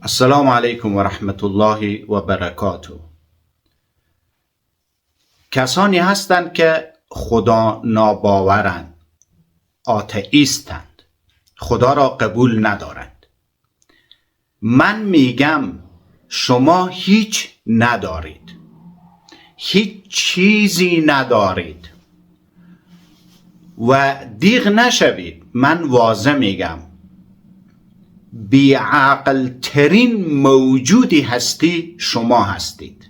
السلام علیکم و رحمت الله و برکاته. کسانی هستند که خدا ناباورند، آتئیستند، خدا را قبول ندارند. من میگم شما هیچ ندارید، هیچ چیزی ندارید و دیغ نشوید. من واضح میگم بیعقل ترین موجودی هستی شما هستید.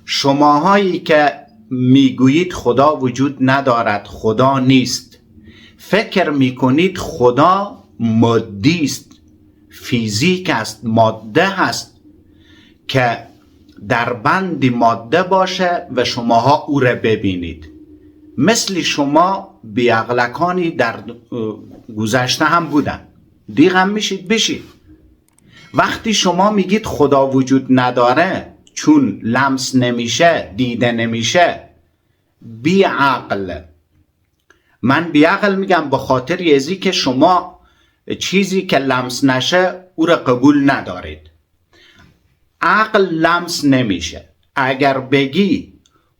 شماهایی که میگویید خدا وجود ندارد، خدا نیست، فکر میکنید خدا مادی است، فیزیک است، ماده هست که در بند ماده باشه و شماها او را ببینید. مثل شما بیعقلکانی در گذشته هم بودن، دیگه هم میشید بشید. وقتی شما میگید خدا وجود نداره چون لمس نمیشه، دیده نمیشه، بیعقل. من بیعقل میگم به خاطر ازی که شما چیزی که لمس نشه او را قبول ندارید. عقل لمس نمیشه. اگر بگی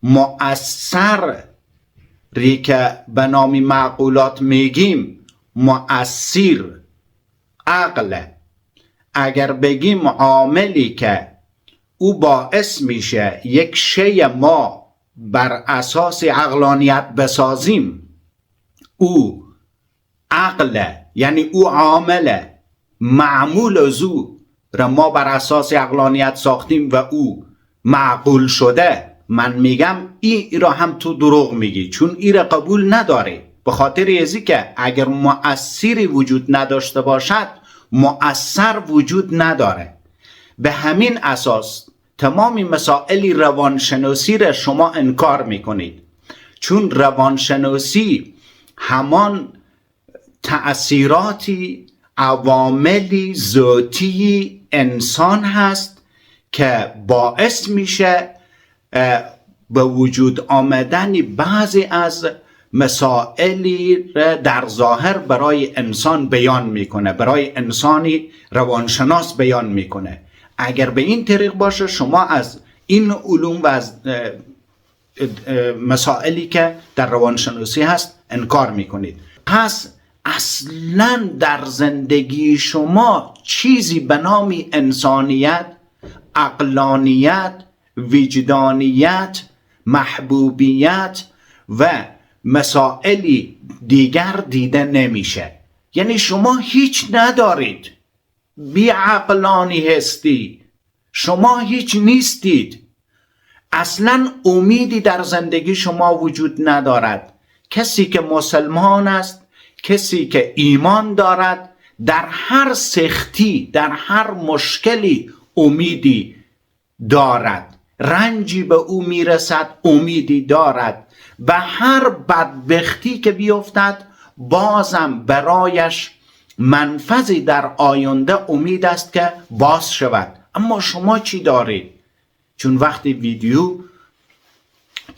مؤثر ری که به نام معقولات میگیم مؤثر عقل، اگر بگیم عاملی که او باعث میشه یک شی ما بر اساس عقلانیت بسازیم، او عقل، یعنی او عامل معمول از او را ما بر اساس عقلانیت ساختیم و او معقول شده، من میگم ای را هم تو دروغ میگی، چون ای را قبول نداری. به خاطر ازی که اگر مؤثری وجود نداشته باشد مؤثر وجود نداره. به همین اساس تمامی مسائل روانشناسی را شما انکار میکنید، چون روانشناسی همان تأثیراتی، عواملی ذاتی انسان هست که باعث میشه به وجود آمدن بعضی از مسائلی را در ظاهر برای انسان بیان میکنه، برای انسانی روانشناس بیان میکنه. اگر به این طریق باشه شما از این علوم و از مسائلی که در روانشناسی هست انکار میکنید. پس اصلا در زندگی شما چیزی به نام انسانیت، عقلانیت، وجدانیت، محبوبیت و مسائلی دیگر دیده نمیشه. یعنی شما هیچ ندارید، بیعقلانی هستی، شما هیچ نیستید. اصلا امیدی در زندگی شما وجود ندارد. کسی که مسلمان است، کسی که ایمان دارد، در هر سختی، در هر مشکلی امیدی دارد، رنجی به او میرسد امیدی دارد، به هر بدبختی که بیفتد بازم برایش منفذی در آینده امید است که باز شود. اما شما چی دارید؟ چون وقتی ویدیو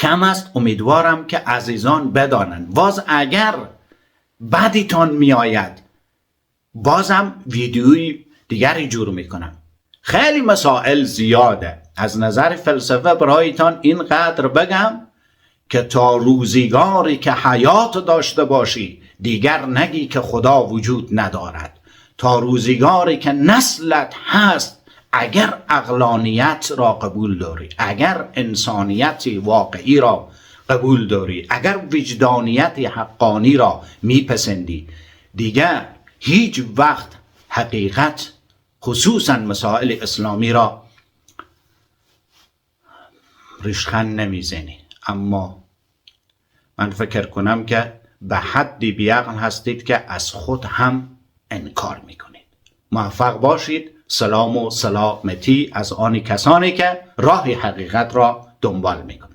کم است امیدوارم که عزیزان بدانند. باز اگر بدیتان میآید بازم ویدیوی دیگری جور میکنم. خیلی مسائل زیاده. از نظر فلسفه برایتان اینقدر بگم که تا روزگاری که حیات داشته باشی دیگر نگی که خدا وجود ندارد. تا روزگاری که نسلت هست اگر عقلانیت را قبول داری، اگر انسانیت واقعی را قبول داری، اگر وجدانیت حقانی را میپسندی، دیگر هیچ وقت حقیقت خصوصا مسائل اسلامی را ریشخند نمیزنی. اما من فکر کنم که به حدی بیعقل هستید که از خود هم انکار میکنید. موفق باشید. سلام و سلامتی از آن کسانی که راه حقیقت را دنبال میکنند.